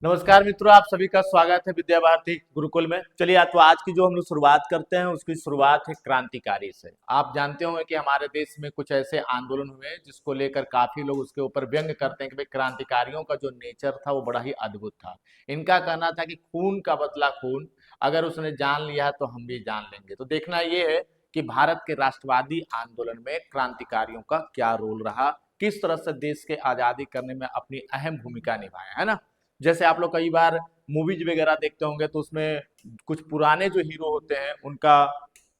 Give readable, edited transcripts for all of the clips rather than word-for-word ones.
नमस्कार मित्रों, आप सभी का स्वागत है विद्या भारती गुरुकुल में। चलिए तो आज की जो हम लोग शुरुआत करते हैं उसकी शुरुआत है क्रांतिकारी से। आप जानते होंगे कि हमारे देश में कुछ ऐसे आंदोलन हुए जिसको लेकर काफी लोग उसके ऊपर व्यंग करते हैं कि भाई क्रांतिकारियों का जो नेचर था वो बड़ा ही अद्भुत था। इनका कहना था कि खून का बदला खून, अगर उसने जान लिया तो हम भी जान लेंगे। तो देखना ये है कि भारत के राष्ट्रवादी आंदोलन में क्रांतिकारियों का क्या रोल रहा, किस तरह से देश के आजादी करने में अपनी अहम भूमिका निभाया, है ना। जैसे आप लोग कई बार मूवीज वगैरह देखते होंगे तो उसमें कुछ पुराने जो हीरो होते हैं उनका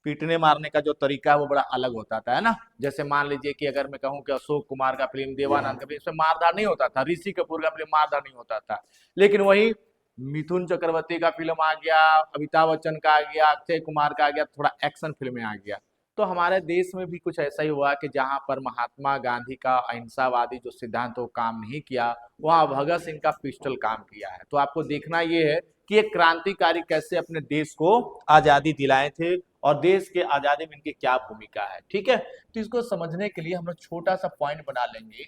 पीटने मारने का जो तरीका है वो बड़ा अलग होता था, है ना। जैसे मान लीजिए कि अगर मैं कहूँ कि अशोक कुमार का फिल्म, देवानंद का फिल्म, इसमें मारधार नहीं होता था। ऋषि कपूर का फिल्म मारधार नहीं होता था। लेकिन वही मिथुन चक्रवर्ती का फिल्म आ गया, अमिताभ बच्चन का आ गया, अक्षय कुमार का आ गया, थोड़ा एक्शन फिल्में आ गया। तो हमारे देश में भी कुछ ऐसा ही हुआ कि जहां पर महात्मा गांधी का अहिंसावादी जो सिद्धांत वो काम नहीं किया, वहां भगत सिंह का पिस्टल काम किया है। तो आपको देखना ये है कि एक क्रांतिकारी कैसे अपने देश को आजादी दिलाए थे और देश के आजादी में इनकी क्या भूमिका है। ठीक है, तो इसको समझने के लिए हम लोग छोटा सा पॉइंट बना लेंगे,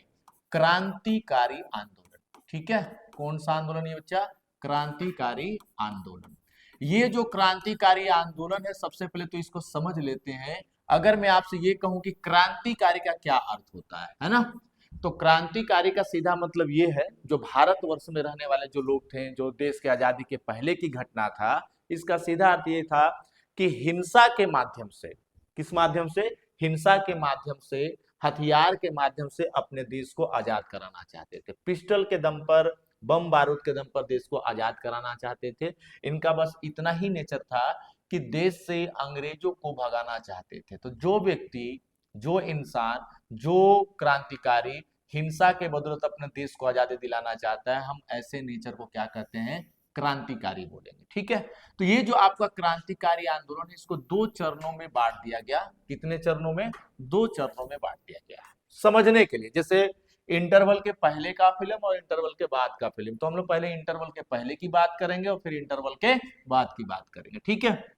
क्रांतिकारी आंदोलन। ठीक है, कौन सा आंदोलन ये बच्चा? क्रांतिकारी आंदोलन। ये जो क्रांतिकारी आंदोलन है, सबसे पहले तो इसको समझ लेते हैं। अगर मैं आपसे ये कहूं कि क्रांतिकारी का क्या अर्थ होता है ना। तो क्रांतिकारी का सीधा मतलब ये है, जो भारतवर्ष में रहने वाले जो लोग थे, जो देश के आजादी के पहले की घटना था, इसका सीधा अर्थ ये था कि हिंसा के माध्यम से, किस माध्यम से? हिंसा के माध्यम से, हथियार के माध्यम से अपने देश को आजाद कराना चाहते थे। पिस्टल के दम पर, बम बारूद के दम पर देश को आजाद कराना चाहते थे। इनका बस इतना ही नेचर था कि देश से अंग्रेजों को भगाना चाहते थे। तो जो व्यक्ति, जो इंसान, जो क्रांतिकारी हिंसा के बदौलत अपने देश को आजादी दिलाना चाहता है, हम ऐसे नेचर को क्या कहते हैं? क्रांतिकारी बोलेंगे। ठीक है, तो ये जो आपका क्रांतिकारी आंदोलन है, इसको दो चरणों में बांट दिया गया। कितने चरणों में? दो चरणों में बांट दिया गया है समझने के लिए। जैसे इंटरवल के पहले का फिल्म और इंटरवल के बाद का फिल्म, तो हम लोग पहले इंटरवल के पहले की बात करेंगे और फिर इंटरवल के बाद की बात करेंगे। ठीक है,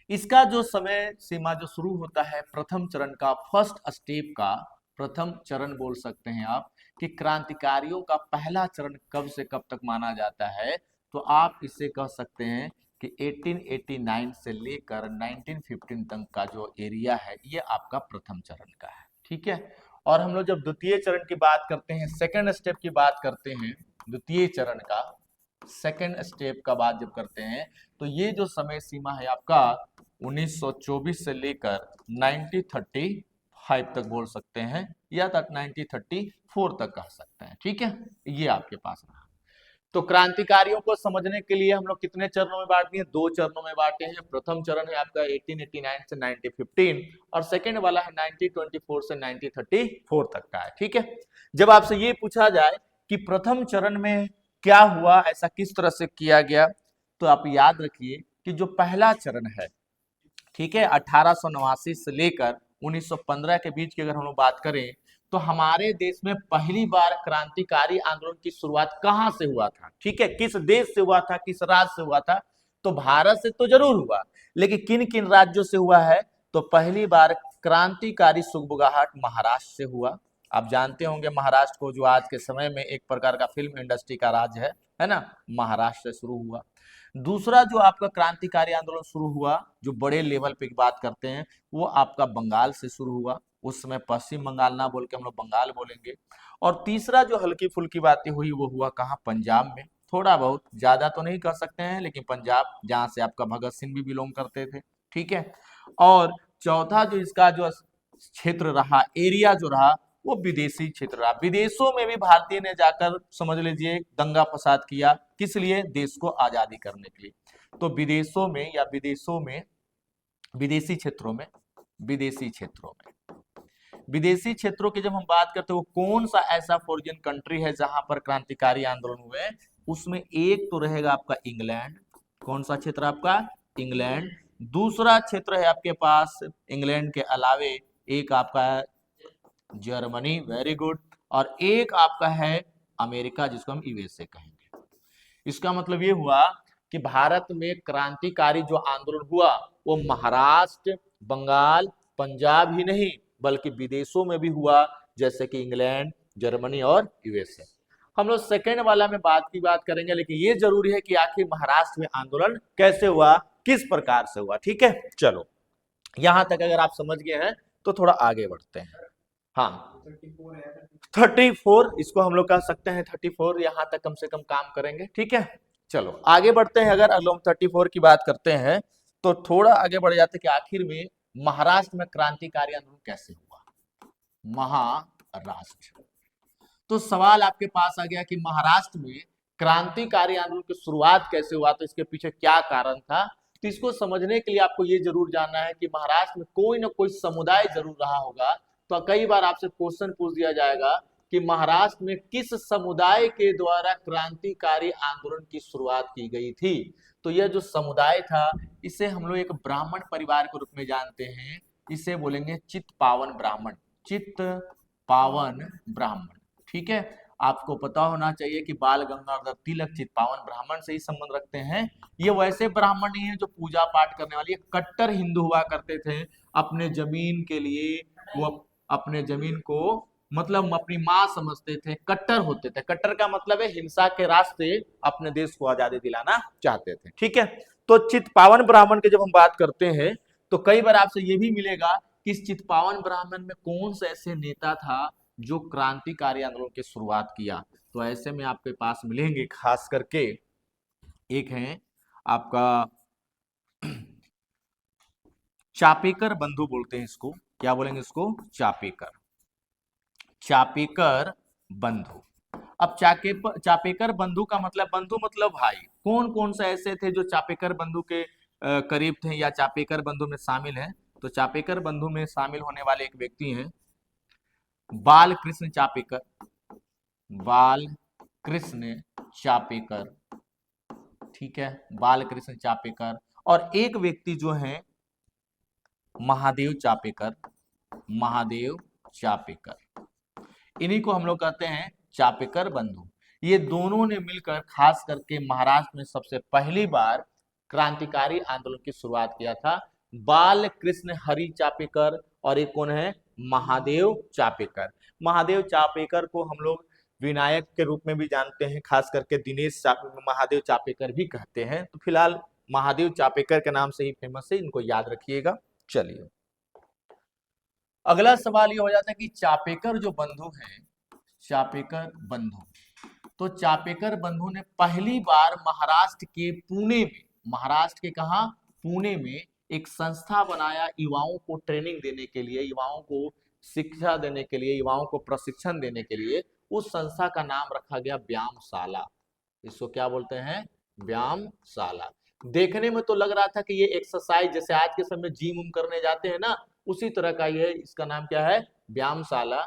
इसका जो समय सीमा जो शुरू होता है प्रथम चरण का, फर्स्ट स्टेप का, प्रथम चरण बोल सकते हैं आप, कि क्रांतिकारियों का पहला चरण कब से कब तक माना जाता है। तो आप इसे कह सकते हैं कि 1889 से लेकर 1915 तक का जो एरिया है ये आपका प्रथम चरण का है। ठीक है, और हम लोग जब द्वितीय चरण की बात करते हैं, सेकंड स्टेप की बात करते हैं, द्वितीय चरण का सेकंड स्टेप का बात जब करते हैं, तो ये जो समय सीमा है आपका 1924 से लेकर 1935 तक बोल सकते हैं, या तक 1934 तक कह सकते हैं। ठीक है, ये आपके पास रहा। तो क्रांतिकारियों को समझने के लिए हम लोग कितने चरणों में बांट दिए? दो चरणों में बांटे हैं। प्रथम चरण है आपका 1889 से 1915 और सेकंड वाला है 1924 से 1934 तक का है। ठीक है, जब आपसे ये पूछा जाए कि प्रथम चरण में क्या हुआ, ऐसा किस तरह से किया गया, तो आप याद रखिए कि जो पहला चरण है, ठीक है, 1889 से लेकर 1915 के बीच की अगर हम लोग बात करें, तो हमारे देश में पहली बार क्रांतिकारी आंदोलन की शुरुआत कहां से हुआ था? ठीक है, किस देश से हुआ था, किस राज्य से हुआ था? तो भारत से तो जरूर हुआ, लेकिन किन किन राज्यों से हुआ है? तो पहली बार क्रांतिकारी सुगबुगाहट महाराष्ट्र से हुआ। आप जानते होंगे महाराष्ट्र को, जो आज के समय में एक प्रकार का फिल्म इंडस्ट्री का राज्य है ना, महाराष्ट्र से शुरू हुआ। दूसरा जो आपका क्रांतिकारी आंदोलन शुरू हुआ, जो बड़े लेवल पे की बात करते हैं, वो आपका बंगाल से शुरू हुआ। उस समय पश्चिम बंगाल ना बोल के हम लोग बंगाल बोलेंगे। और तीसरा जो हल्की फुल्की बातें हुई वो हुआ कहाँ? पंजाब में। थोड़ा बहुत, ज्यादा तो नहीं कह सकते हैं, लेकिन पंजाब, जहां से आपका भगत सिंह भी बिलोंग करते थे। ठीक है, और चौथा जो इसका जो क्षेत्र रहा, एरिया जो रहा, वो विदेशी क्षेत्र रहा। विदेशों में भी भारतीय ने जाकर समझ लीजिए दंगा फसाद किया, किस लिए? देश को आजादी करने के लिए। तो विदेशों में या विदेशों में, विदेशी क्षेत्रों में, विदेशी क्षेत्रों में, विदेशी क्षेत्रों की जब हम बात करते हैं, वो कौन सा ऐसा फॉरेन कंट्री है जहां पर क्रांतिकारी आंदोलन हुए? उसमें एक तो रहेगा आपका इंग्लैंड। कौन सा क्षेत्र आपका? इंग्लैंड। दूसरा क्षेत्र है आपके पास इंग्लैंड के अलावे एक आपका जर्मनी, वेरी गुड, और एक आपका है अमेरिका, जिसको हम यूएसए कहेंगे। इसका मतलब ये हुआ कि भारत में क्रांतिकारी जो आंदोलन हुआ वो महाराष्ट्र, बंगाल, पंजाब ही नहीं बल्कि विदेशों में भी हुआ, जैसे कि इंग्लैंड, जर्मनी और यूएसए। हम लोग सेकेंड वाला में बात करेंगे, लेकिन ये जरूरी है कि आखिर महाराष्ट्र में आंदोलन कैसे हुआ, किस प्रकार से हुआ। ठीक है, चलो यहां तक अगर आप समझ गए हैं तो थोड़ा आगे बढ़ते हैं। हाँ 34 इसको हम लोग कह सकते हैं, 34 यहां तक कम से कम काम करेंगे। ठीक है, चलो आगे बढ़ते हैं। अगर हम 34 की बात करते हैं तो थोड़ा आगे बढ़ जाते हैं कि आखिर में महाराष्ट्र में क्रांतिकारी आंदोलन कैसे हुआ। महाराष्ट्र, तो सवाल आपके पास आ गया कि महाराष्ट्र में क्रांतिकारी आंदोलन की शुरुआत कैसे हुआ, तो इसके पीछे क्या कारण था। तो इसको समझने के लिए आपको ये जरूर जानना है कि महाराष्ट्र में कोई ना कोई समुदाय जरूर रहा होगा। तो कई बार आपसे क्वेश्चन पूछ दिया जाएगा कि महाराष्ट्र में किस समुदाय के द्वारा क्रांतिकारी आंदोलन की शुरुआत की गई थी। तो यह जो समुदाय था इसे हम लोग एक ब्राह्मण परिवार के रूप में जानते हैं, इसे बोलेंगे चित्पावन ब्राह्मण, चित्पावन ब्राह्मण। ठीक है, आपको पता होना चाहिए कि बाल गंगाधर तिलक चित्पावन ब्राह्मण से ही संबंध रखते हैं। ये वैसे ब्राह्मण नहीं है जो पूजा पाठ करने वाले, कट्टर हिंदू हुआ करते थे। अपने जमीन के लिए वो अपने जमीन को मतलब अपनी माँ समझते थे, कट्टर होते थे। कट्टर का मतलब है हिंसा के रास्ते अपने देश को आजादी दिलाना चाहते थे। ठीक है, तो चित्पावन ब्राह्मण की जब हम बात करते हैं तो कई बार आपसे ये भी मिलेगा कि इस चित्पावन ब्राह्मण में कौन सा ऐसे नेता था जो क्रांतिकारी आंदोलन की शुरुआत किया। तो ऐसे में आपके पास मिलेंगे खास करके, एक है आपका चापेकर बंधु बोलते हैं इसको, क्या बोलेंगे इसको, चापेकर, चापेकर बंधु। अब चापेकर बंधु का मतलब, बंधु मतलब भाई, कौन कौन से ऐसे थे जो चापेकर बंधु के करीब थे या चापेकर बंधु में शामिल हैं। तो चापेकर बंधु में शामिल होने वाले एक व्यक्ति हैं बाल कृष्ण चापेकर, बाल कृष्ण चापेकर। ठीक है, बाल कृष्ण चापेकर। और एक व्यक्ति जो है महादेव चापेकर, महादेव चापेकर। इन्हीं को हम लोग कहते हैं चापेकर बंधु। ये दोनों ने मिलकर खास करके महाराष्ट्र में सबसे पहली बार क्रांतिकारी आंदोलन की शुरुआत किया था। बाल कृष्ण हरि चापेकर और एक कौन है, महादेव चापेकर। महादेव चापेकर को हम लोग विनायक के रूप में भी जानते हैं, खास करके दिनेश महादेव चापेकर भी कहते हैं। तो फिलहाल महादेव चापेकर के नाम से ही फेमस है, इनको याद रखिएगा। चलिए अगला सवाल ये हो जाता है कि चापेकर जो बंधु हैं, चापेकर बंधु, तो चापेकर बंधु ने पहली बार महाराष्ट्र के पुणे में, महाराष्ट्र के कहा, पुणे में एक संस्था बनाया युवाओं को ट्रेनिंग देने के लिए, युवाओं को शिक्षा देने के लिए, युवाओं को प्रशिक्षण देने के लिए। उस संस्था का नाम रखा गया व्यायामशाला। इसको क्या बोलते हैं, व्यायामशाला। देखने में तो लग रहा था कि ये एक्सरसाइज जैसे आज के समय जिम उम करने जाते हैं ना, उसी तरह का ये, इसका नाम क्या है, व्यायामशाला।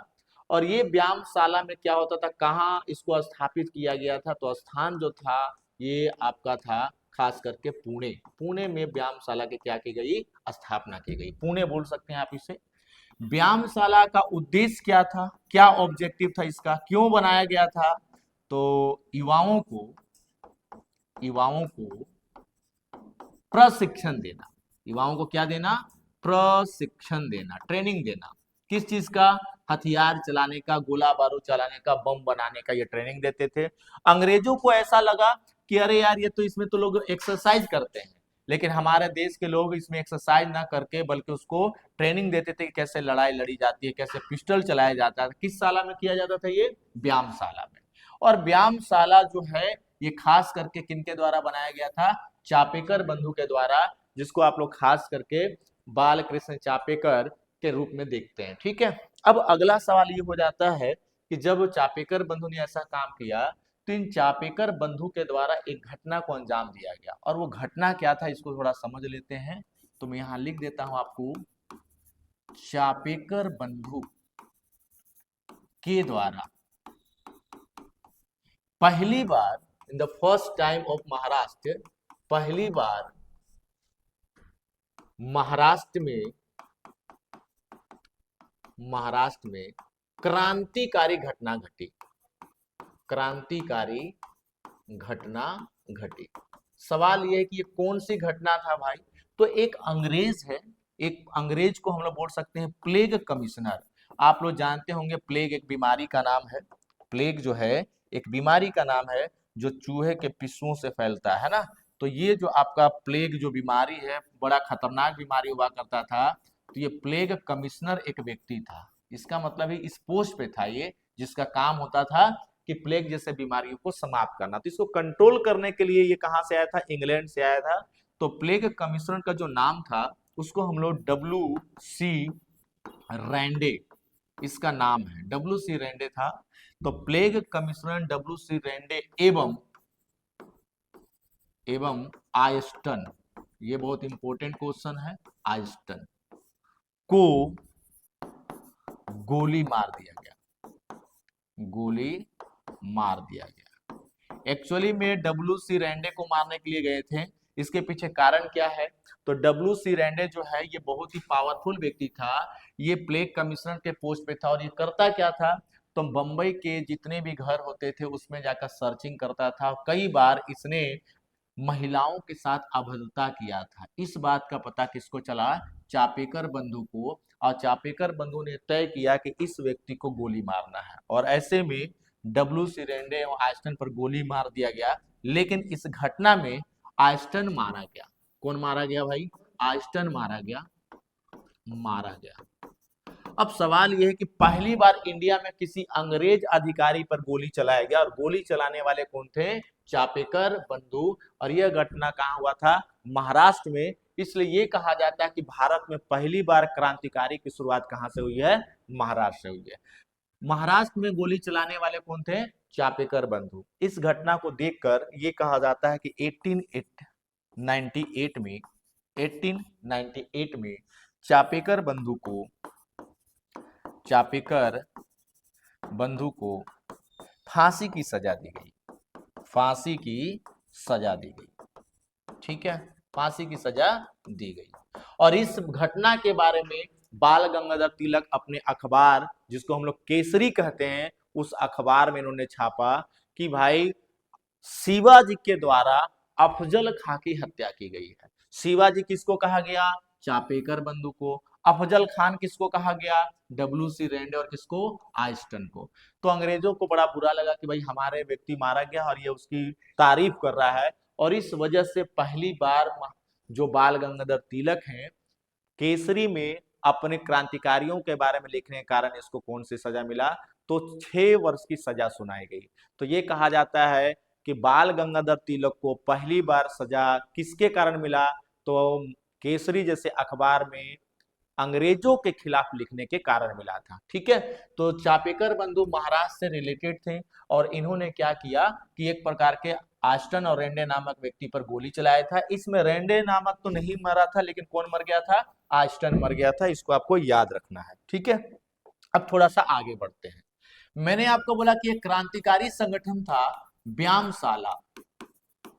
और ये व्यायामशाला में क्या होता था, कहाँ इसको स्थापित किया गया था, तो स्थान जो था ये आपका था खास करके पुणे। पुणे में व्यायामशाला की क्या की गई, स्थापना की गई। पुणे बोल सकते हैं आप इसे। व्यायामशाला का उद्देश्य क्या था, क्या ऑब्जेक्टिव था इसका, क्यों बनाया गया था, तो युवाओं को प्रशिक्षण देना। युवाओं को क्या देना, प्रशिक्षण देना, ट्रेनिंग देना। किस चीज का, हथियार चलाने का, गोला बारूद चलाने का, बम बनाने का, ये ट्रेनिंग देते थे। अंग्रेजों को ऐसा लगा कि अरे यार ये तो इसमें तो लोग एक्सरसाइज करते हैं, लेकिन हमारे देश के लोग इसमें एक्सरसाइज ना करके बल्कि उसको ट्रेनिंग देते थे कि कैसे लड़ाई लड़ी जाती है, कैसे पिस्टल चलाया जाता है। किस शाला में किया जाता था, ये व्यायामशाला में। और व्यायामशाला जो है ये खास करके किनके द्वारा बनाया गया था, चापेकर बंधु के द्वारा, जिसको आप लोग खास करके बाल कृष्ण चापेकर के रूप में देखते हैं। ठीक है, अब अगला सवाल ये हो जाता है कि जब चापेकर बंधु ने ऐसा काम किया तो इन चापेकर बंधु के द्वारा एक घटना को अंजाम दिया गया, और वो घटना क्या था इसको थोड़ा समझ लेते हैं। तो मैं यहां लिख देता हूं आपको, चापेकर बंधु के द्वारा पहली बार, in the first time of Maharashtra, पहली बार महाराष्ट्र में क्रांतिकारी घटना घटी, क्रांतिकारी घटना घटी। सवाल यह है कि ये कौन सी घटना था भाई, तो एक अंग्रेज है, एक अंग्रेज को हम लोग बोल सकते हैं प्लेग कमिश्नर। आप लोग जानते होंगे प्लेग एक बीमारी का नाम है। प्लेग जो है एक बीमारी का नाम है जो चूहे के पिस्सुओं से फैलता है ना। तो ये जो आपका प्लेग जो बीमारी है, बड़ा खतरनाक बीमारी हुआ करता था। तो ये प्लेग कमिश्नर एक व्यक्ति था, इसका मतलब है इस पोस्ट पे था ये, जिसका काम होता था कि प्लेग जैसे बीमारियों को समाप्त करना। तो इसको कंट्रोल करने के लिए ये कहाँ से आया था, इंग्लैंड से आया था। तो प्लेग कमिश्नर का जो नाम था उसको हम लोग WC रैंडे, इसका नाम है WC रैंडे था। तो प्लेग कमिश्नर WC रैंडे एवं आइस्टन, ये बहुत इंपॉर्टेंट क्वेश्चन है, आइस्टन को गोली मार दिया गया, गोली मार दिया गया। एक्चुअली में WC रैंडे को मारने के लिए गए थे, इसके पीछे कारण क्या है। तो WC रैंडे जो है ये बहुत ही पावरफुल व्यक्ति था, ये प्लेग कमिश्नर के पोस्ट पे था। और ये करता क्या था, तो बंबई के जितने भी घर होते थे उसमें जाकर सर्चिंग करता था। कई बार इसने महिलाओं के साथ अभद्रता किया था। इस बात का पता किसको चला, चापेकर बंधु को। और चापेकर बंधु ने तय किया कि इस व्यक्ति को गोली मारना है, और ऐसे में WC रैंडे और आइस्टन पर गोली मार दिया गया। लेकिन इस घटना में आइस्टन मारा गया। कौन मारा गया भाई, आइस्टन मारा गया, मारा गया। अब सवाल यह है कि पहली बार इंडिया में किसी अंग्रेज अधिकारी पर गोली चलाया गया, और गोली चलाने वाले कौन थे, चापेकर बंधु। और यह घटना कहाँ हुआ था, महाराष्ट्र में। इसलिए ये कहा जाता है कि भारत में पहली बार क्रांतिकारी की शुरुआत कहाँ से हुई है, महाराष्ट्र से हुई है। महाराष्ट्र में गोली चलाने वाले कौन थे, चापेकर बंधु। इस घटना को देखकर ये कहा जाता है कि 1898 में चापेकर बंधु को फांसी की सजा दी गई, फांसी की सजा दी गई, ठीक है, फांसी की सजा दी गई। और इस घटना के बारे में बाल गंगाधर तिलक अपने अखबार, जिसको हम लोग केसरी कहते हैं, उस अखबार में इन्होंने छापा कि भाई शिवाजी के द्वारा अफजल खां की हत्या की गई है। शिवाजी किसको कहा गया, चापेकर बंधु को। अफजल खान किसको कहा गया, WC रैंडे, और किसको, आइस्टन को। तो अंग्रेजों को बड़ा बुरा लगा कि भाई हमारे व्यक्ति मारा गया, और ये उसकी तारीफ कर रहा है। और इस वजह से पहली बार जो बाल गंगाधर तिलक हैं, केसरी में अपने क्रांतिकारियों के बारे में लिखने के कारण इसको कौन सी सजा मिला, तो 6 वर्ष की सजा सुनाई गई। तो ये कहा जाता है कि बाल गंगाधर तिलक को पहली बार सजा किसके कारण मिला, तो केसरी जैसे अखबार में अंग्रेजों के खिलाफ लिखने के कारण मिला था, ठीक है। तो चापेकर बंधु महाराष्ट्र से रिलेटेड थे, और इन्होंने क्या किया कि एक प्रकार के आइस्टन और रैंडे नामक व्यक्ति पर गोली चलाया था। इसमें रैंडे नामक तो नहीं मरा था, लेकिन कौन मर गया था, आइस्टन मर गया था। इसको आपको याद रखना है, ठीक है। अब थोड़ा सा आगे बढ़ते हैं। मैंने आपको बोला कि एक क्रांतिकारी संगठन था व्यायामशाला,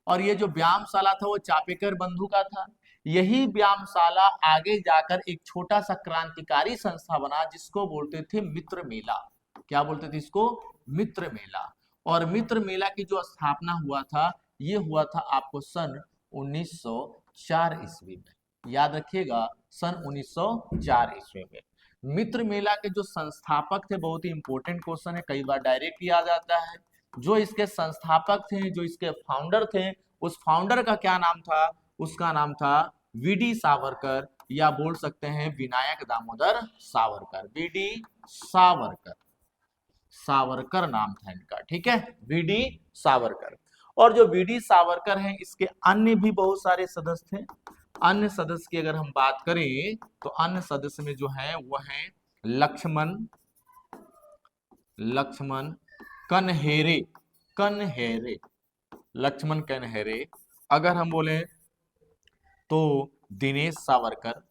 और ये जो व्यायामशाला था वो चापेकर बंधु का था। यही व्यायामशाला आगे जाकर एक छोटा सा क्रांतिकारी संस्था बना, जिसको बोलते थे मित्र मेला। क्या बोलते थे इसको, मित्र मेला। और मित्र मेला की जो स्थापना हुआ था, ये हुआ था आपको सन 1904 ईस्वी में। याद रखिएगा, सन 1904 ईस्वी में। मित्र मेला के जो संस्थापक थे, बहुत ही इंपॉर्टेंट क्वेश्चन है, कई बार डायरेक्ट आ जाता है। जो इसके संस्थापक थे, जो इसके फाउंडर थे, उस फाउंडर का क्या नाम था, उसका नाम था VD सावरकर, या बोल सकते हैं विनायक दामोदर सावरकर। VD सावरकर, सावरकर नाम था इनका, ठीक है, VD सावरकर। और जो VD सावरकर हैं, इसके अन्य भी बहुत सारे सदस्य थे। अन्य सदस्य की अगर हम बात करें, तो अन्य सदस्य में जो है वो है लक्ष्मण कनहेरे, लक्ष्मण कनहेरे। अगर हम बोले तो दिनेश सावरकर।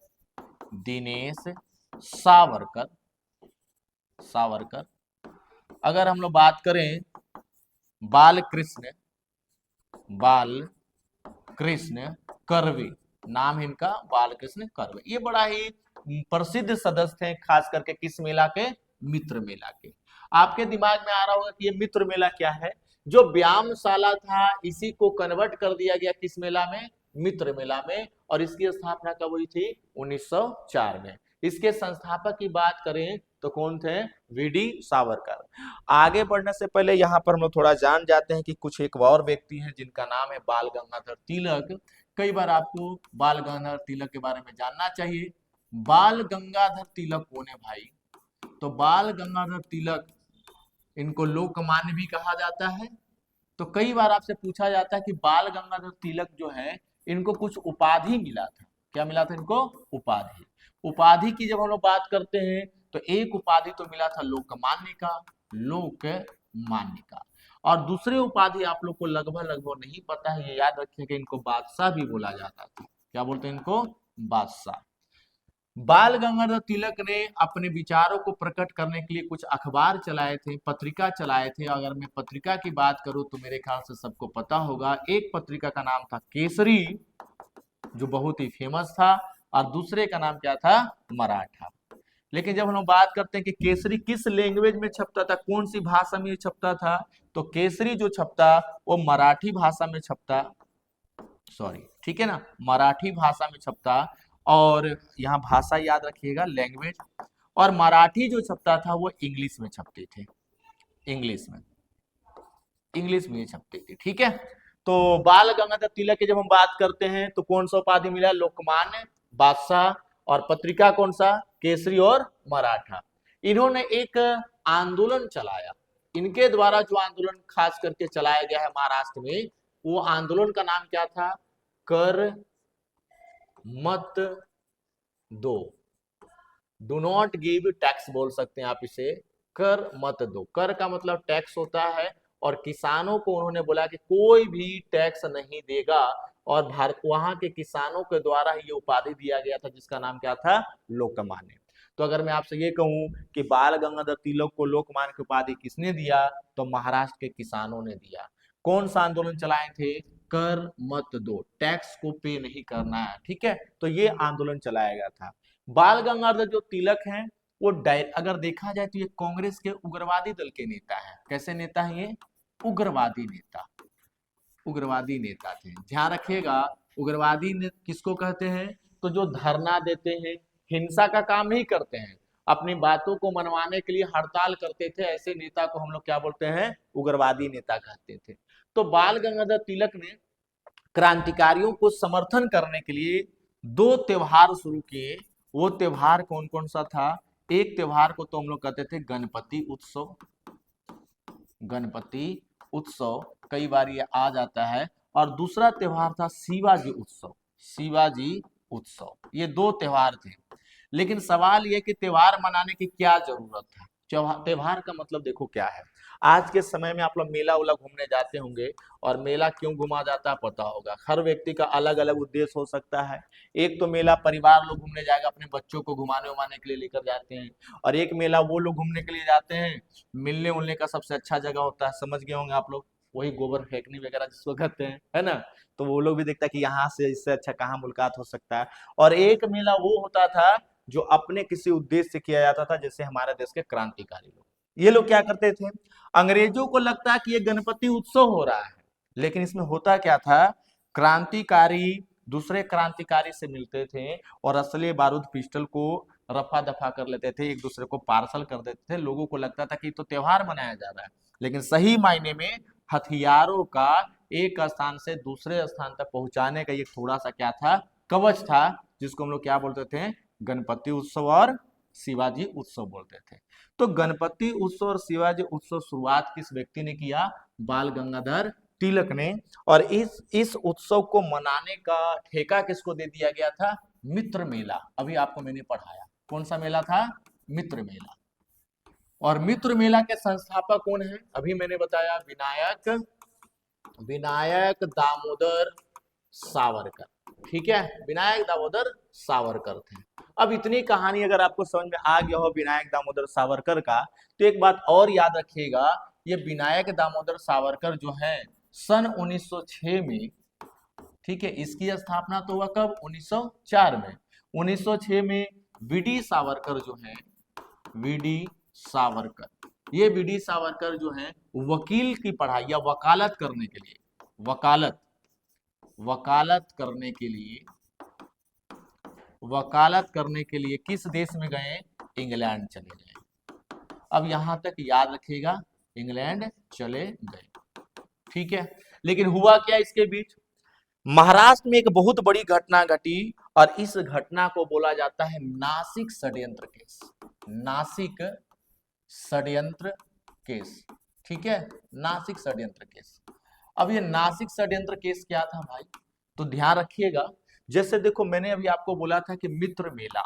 अगर हम लोग बात करें बालकृष्ण कर्वे, नाम है इनका बालकृष्ण कर्वे। ये बड़ा ही प्रसिद्ध सदस्य हैं, खास करके किस मेला के, मित्र मेला के। आपके दिमाग में आ रहा होगा कि ये मित्र मेला क्या है। जो व्यायामशाला था, इसी को कन्वर्ट कर दिया गया किस मेला में, मित्र मेला में। और इसकी स्थापना कब हुई थी, 1904 में। इसके संस्थापक की बात करें तो कौन थे? वीडी सावरकर। आगे बढ़ने से पहले यहाँ पर हम लोग थोड़ा जान जाते हैं कि कुछ एक और व्यक्ति हैं जिनका नाम है बाल गंगाधर तिलक। कई बार आपको बाल गंगाधर तिलक के बारे में जानना चाहिए। बाल गंगाधर तिलक कौन है भाई? तो बाल गंगाधर तिलक, इनको लोकमान्य भी कहा जाता है। तो कई बार आपसे पूछा जाता है कि बाल गंगाधर तिलक जो है इनको कुछ उपाधि मिला था। क्या मिला था इनको? उपाधि। उपाधि की जब हम लोग बात करते हैं तो एक उपाधि तो मिला था लोकमान्य का, लोकमान्य का। और दूसरे उपाधि आप लोग को लगभग लगभग नहीं पता है, ये याद रखिए कि इनको बादशाह भी बोला जाता था। क्या बोलते हैं इनको? बादशाह। बाल गंगाधर तिलक ने अपने विचारों को प्रकट करने के लिए कुछ अखबार चलाए थे, पत्रिका चलाए थे। अगर मैं पत्रिका की बात करूं तो मेरे ख्याल से सबको पता होगा, एक पत्रिका का नाम था केसरी, जो बहुत ही फेमस था, और दूसरे का नाम क्या था? मराठा। लेकिन जब हम लोग बात करते हैं कि केसरी किस लैंग्वेज में छपता था, कौन सी भाषा में छपता था, तो केसरी जो छपता वो मराठी भाषा में छपता, सॉरी, ठीक है ना, मराठी भाषा में छपता। और यहाँ भाषा याद रखिएगा, लैंग्वेज। और मराठी जो छपता था वो इंग्लिश में छपते थे, इंग्लिश में, इंग्लिश में छपते थे, ठीक है। तो बाल गंगाधर तिलक की जब हम बात करते हैं तो कौन सा उपाधि मिला? लोकमान्य, बादशाह, और पत्रिका कौन सा? केसरी और मराठा। इन्होंने एक आंदोलन चलाया, इनके द्वारा जो आंदोलन खास करके चलाया गया है महाराष्ट्र में, वो आंदोलन का नाम क्या था? कर मत दो, डू नॉट गिव टैक्स बोल सकते हैं आप इसे, कर मत दो। कर का मतलब टैक्स होता है, और किसानों को उन्होंने बोला कि कोई भी टैक्स नहीं देगा, और भारत वहां के किसानों के द्वारा ये उपाधि दिया गया था जिसका नाम क्या था? लोकमान्य। तो अगर मैं आपसे ये कहूं कि बाल गंगाधर तिलक को लोकमान्य की उपाधि किसने दिया, तो महाराष्ट्र के किसानों ने दिया। कौन सा आंदोलन चलाए थे? कर मत दो, टैक्स को पे नहीं करना है, ठीक है। तो ये आंदोलन चलाया गया था। बाल गंगाधर जो तिलक हैं वो अगर देखा जाए तो ये कांग्रेस के उग्रवादी दल के नेता हैं। कैसे नेता हैं ये? उग्रवादी नेता, उग्रवादी नेता थे। ध्यान रखिएगा, उग्रवादी किसको कहते हैं? तो जो धरना देते हैं, हिंसा का काम नहीं करते हैं, अपनी बातों को मनवाने के लिए हड़ताल करते थे, ऐसे नेता को हम लोग क्या बोलते हैं? उग्रवादी नेता कहते थे। तो बाल गंगाधर तिलक ने क्रांतिकारियों को समर्थन करने के लिए दो त्योहार शुरू किए। वो त्योहार कौन कौन सा था? एक त्योहार को तो हम लोग कहते थे गणपति उत्सव, गणपति उत्सव, कई बार ये आ जाता है। और दूसरा त्योहार था शिवाजी उत्सव, शिवाजी उत्सव। ये दो त्योहार थे। लेकिन सवाल ये कि त्योहार मनाने की क्या जरूरत था? त्योहार का मतलब देखो क्या है। आज के समय में आप लोग मेला उला घूमने जाते होंगे, और मेला क्यों घुमा जाता है पता होगा। हर व्यक्ति का अलग अलग उद्देश्य हो सकता है। एक तो मेला परिवार लोग घूमने जाएगा, अपने बच्चों को घुमाने उमाने के लिए लेकर जाते हैं। और एक मेला वो लोग घूमने के लिए जाते हैं, मिलने उलने का सबसे अच्छा जगह होता है, समझ गए होंगे आप लोग, वही गोबर फेंकने वगैरह जिसको कहते हैं, है ना। तो वो लोग भी देखता है कि यहाँ से इससे अच्छा कहाँ मुलाकात हो सकता है। और एक मेला वो होता था जो अपने किसी उद्देश्य से किया जाता था, जैसे हमारे देश के क्रांतिकारी लोग, ये लोग क्या करते थे? अंग्रेजों को लगता है कि ये गणपति उत्सव हो रहा है, लेकिन इसमें होता क्या था? क्रांतिकारी दूसरे क्रांतिकारी से मिलते थे और असली बारूद पिस्टल को रफा दफा कर लेते थे, एक दूसरे को पार्सल कर देते थे। लोगों को लगता था कि तो त्योहार मनाया जा रहा है, लेकिन सही मायने में हथियारों का एक स्थान से दूसरे स्थान तक पहुंचाने का ये थोड़ा सा क्या था? कवच था, जिसको हम लोग क्या बोलते थे? गणपति उत्सव और शिवाजी उत्सव बोलते थे। तो गणपति उत्सव और शिवाजी उत्सव शुरुआत किस व्यक्ति ने किया? बाल गंगाधर तिलक ने। और इस उत्सव को मनाने का ठेका किसको दे दिया गया था? मित्र मेला। अभी आपको मैंने पढ़ाया, कौन सा मेला था? मित्र मेला। और मित्र मेला के संस्थापक कौन है? अभी मैंने बताया, विनायक दामोदर सावरकर, ठीक है, विनायक दामोदर सावरकर थे। अब इतनी कहानी अगर आपको समझ में आ गया हो विनायक दामोदर सावरकर का, तो एक बात और याद रखिएगा, ये विनायक दामोदर सावरकर जो है सन 1906 में, ठीक है, इसकी स्थापना तो हुआ कब? 1904 में। 1906 में वीडी सावरकर जो है, वीडी सावरकर, ये वीडी सावरकर जो है वकील की पढ़ाई या वकालत करने के लिए, वकालत करने के लिए वकालत करने के लिए किस देश में गए? इंग्लैंड चले गए। अब यहां तक याद रखिएगा, इंग्लैंड चले गए, ठीक है। लेकिन हुआ क्या इसके बीच? महाराष्ट्र में एक बहुत बड़ी घटना घटी और इस घटना को बोला जाता है नासिक षड्यंत्र केस। नासिक षड्यंत्र केस, ठीक है, नासिक षड्यंत्र केस। अब ये नासिक षड्यंत्र केस क्या था भाई? तो ध्यान रखिएगा, जैसे देखो मैंने अभी आपको बोला था कि मित्र मेला,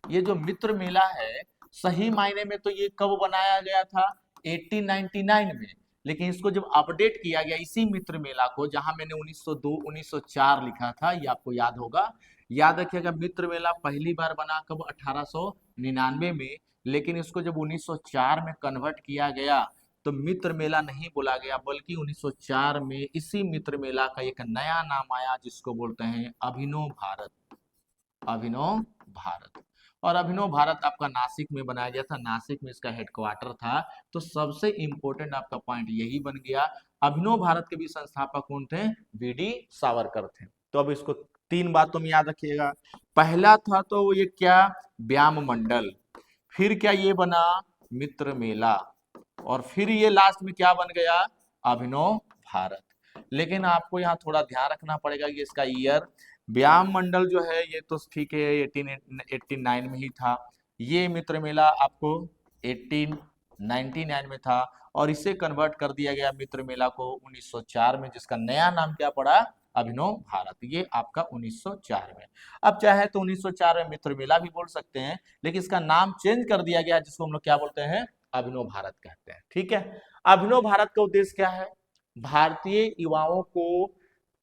ये जो मित्र मेला है सही मायने में तो ये कब बनाया गया था? 1899 में। लेकिन इसको जब अपडेट किया गया इसी मित्र मेला को, जहां मैंने 1902 1904 लिखा था, ये आपको याद होगा। याद रखिएगा, मित्र मेला पहली बार बना कब? 1899 में। लेकिन इसको जब 1904 में कन्वर्ट किया गया तो मित्र मेला नहीं बोला गया, बल्कि 1904 में इसी मित्र मेला का एक नया नाम आया जिसको बोलते हैं अभिनव भारत। अभिनव भारत। और अभिनव भारत आपका नासिक में बनाया गया था, नासिक में इसका हेडक्वार्टर था। तो सबसे इंपॉर्टेंट आपका पॉइंट यही बन गया। अभिनव भारत के भी संस्थापक कौन थे? वी.डी. सावरकर थे। तो अब इसको तीन बातों में याद रखिएगा। पहला था तो ये क्या? व्यायाम मंडल। फिर क्या ये बना? मित्र मेला। और फिर ये लास्ट में क्या बन गया? अभिनव भारत। लेकिन आपको यहाँ थोड़ा ध्यान रखना पड़ेगा कि इसका ईयर, व्यायाम मंडल जो है ये तो ठीक है 1889 में ही था। ये मित्र मेला आपको 1899 में था और इसे कन्वर्ट कर दिया गया मित्र मेला को 1904 में, जिसका नया नाम क्या पड़ा? अभिनव भारत। ये आपका 1904 में। अब चाहे तो 1904 में मित्र मेला भी बोल सकते हैं, लेकिन इसका नाम चेंज कर दिया गया जिसको हम लोग क्या बोलते हैं? अभिनव भारत कहते हैं, ठीक है। अभिनव भारत का उद्देश्य क्या है? भारतीय युवाओं को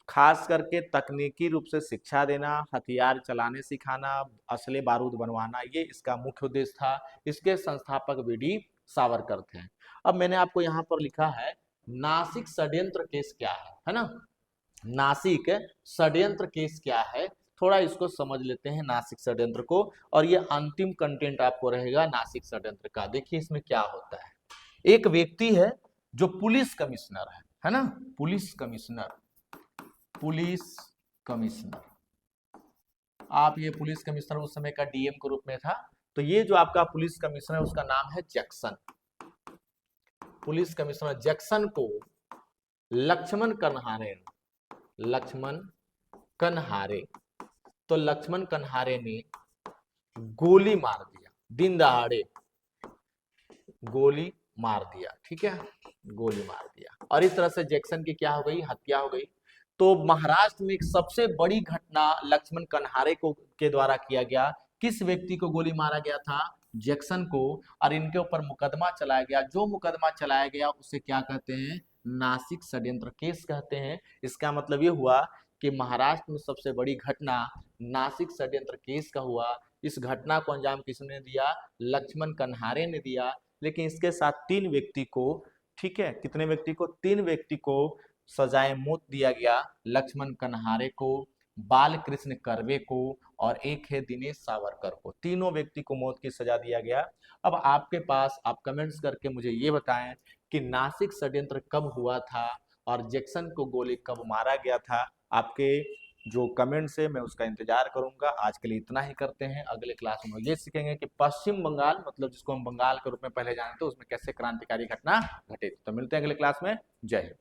खास करके तकनीकी रूप से शिक्षा देना, हथियार चलाने सिखाना, असले बारूद बनवाना, ये इसका मुख्य उद्देश्य था। इसके संस्थापक वी.डी. सावरकर थे। अब मैंने आपको यहाँ पर लिखा है नासिक षड्यंत्र केस क्या है ना? नासिक षड्यंत्र केस क्या है, थोड़ा इसको समझ लेते हैं नासिक षड्यंत्र को। और ये अंतिम कंटेंट आपको रहेगा नासिक षड्यंत्र का। देखिए इसमें क्या होता है। एक व्यक्ति है जो पुलिस कमिश्नर है ना? Police commissioner, police commissioner. आप ये पुलिस कमिश्नर उस समय का डीएम के रूप में था। तो ये जो आपका पुलिस कमिश्नर उसका नाम है जैक्सन। पुलिस कमिश्नर जैक्सन को लक्ष्मण कन्हारे, लक्ष्मण कन्हारे, तो लक्ष्मण कन्हारे ने गोली मार दिया, दिन दहाड़े गोली मार दिया, ठीक है, गोली मार दिया। और इस तरह से जैक्सन की क्या हो गई? हत्या हो गई। तो महाराष्ट्र में एक सबसे बड़ी घटना लक्ष्मण कन्हारे को के द्वारा किया गया। किस व्यक्ति को गोली मारा गया था? जैक्सन को। और इनके ऊपर मुकदमा चलाया गया। जो मुकदमा चलाया गया उसे क्या कहते हैं? नासिक षड्यंत्र केस कहते हैं। इसका मतलब ये हुआ कि महाराष्ट्र में सबसे बड़ी घटना नासिक षड्यंत्र केस का हुआ। इस घटना को अंजाम किसने दिया? लक्ष्मण कन्हारे ने दिया। लेकिन इसके साथ तीन व्यक्ति को, ठीक है, कितने व्यक्ति को? तीन व्यक्ति को सजाए मौत दिया गया। लक्ष्मण कन्हारे को, बाल कृष्ण कर्वे को और एक है दिनेश सावरकर को। तीनों व्यक्ति को मौत की सजा दिया गया। अब आपके पास आप कमेंट्स करके मुझे ये बताएं कि नासिक षड्यंत्र कब हुआ था और जैक्सन को गोली कब मारा गया था। आपके जो कमेंट्स है मैं उसका इंतजार करूंगा। आज के लिए इतना ही करते हैं। अगले क्लास में ये सीखेंगे कि पश्चिम बंगाल, मतलब जिसको हम बंगाल के रूप में पहले जानते हैं, उसमें कैसे क्रांतिकारी घटना घटित। तो मिलते हैं अगले क्लास में। जय हिंद।